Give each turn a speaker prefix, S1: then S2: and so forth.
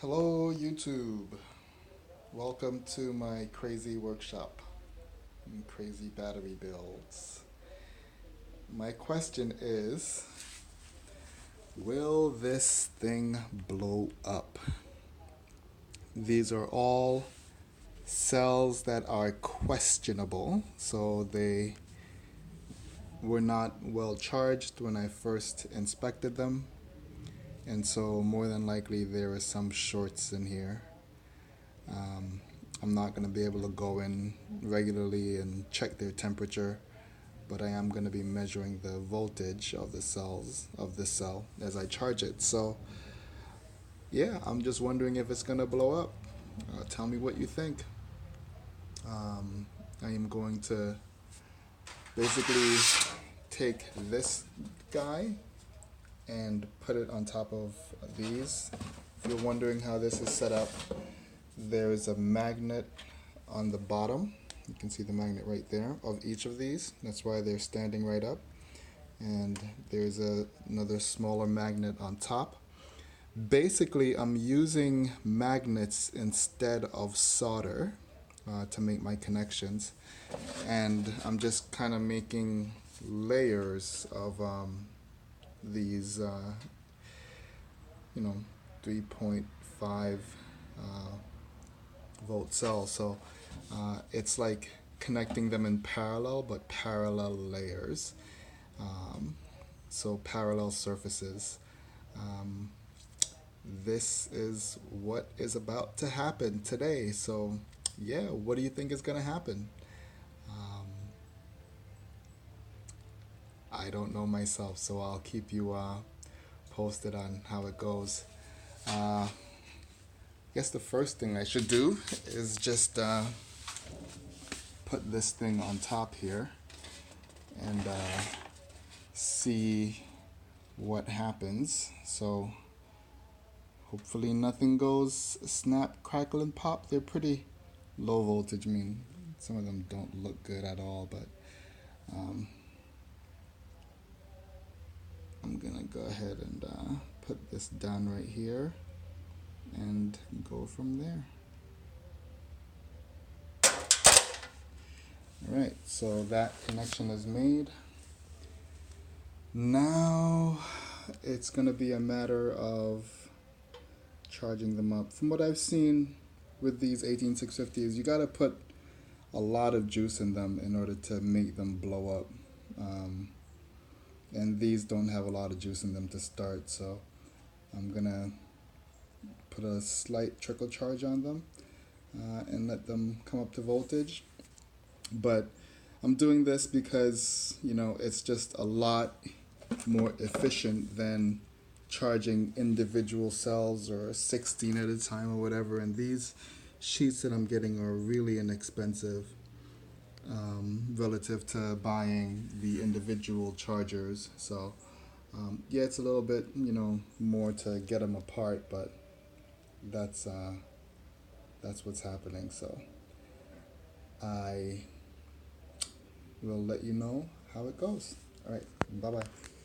S1: Hello, YouTube. Welcome to my crazy workshop and crazy battery builds. My question is, will this thing blow up? These are all cells that are questionable, so they were not well charged when I first inspected them, and so more than likely there are some shorts in here. Um, I'm not going to be able to go in regularly and check their temperature, but I am going to be measuring the voltage of the cells of this cell as I charge it. So, yeah, I'm just wondering if it's going to blow up. Tell me what you think. I am going to basically take this guy and put it on top of these. If you're wondering how this is set up, there is a magnet on the bottom. You can see the magnet right there of each of these. That's why they're standing right up. And there's another smaller magnet on top. Basically, I'm using magnets instead of solder to make my connections. And I'm just kind of making layers of these, 3.5 volt cells. So it's like connecting them in parallel, but parallel layers. So parallel surfaces. Um, this is what is about to happen today. So yeah, what do you think is going to happen? Um, I don't know myself, so I'll keep you posted on how it goes. I guess the first thing I should do is just put this thing on top here and see what happens. So hopefully nothing goes snap, crackle, and pop. They're pretty low voltage. I mean, some of them don't look good at all, but um, I'm gonna go ahead and put this down right here and go from there. Alright, so that connection is made. Now it's gonna be a matter of charging them up. From what I've seen with these 18650s, you gotta put a lot of juice in them in order to make them blow up. And these don't have a lot of juice in them to start, so I'm gonna put a slight trickle charge on them and let them come up to voltage. But I'm doing this because, it's just a lot more efficient than charging individual cells or 16 at a time or whatever. And these sheets that I'm getting are really inexpensive relative to buying the individual chargers. So yeah, it's a little bit, more to get them apart, but that's what's happening. So I will let you know how it goes. All right, bye bye.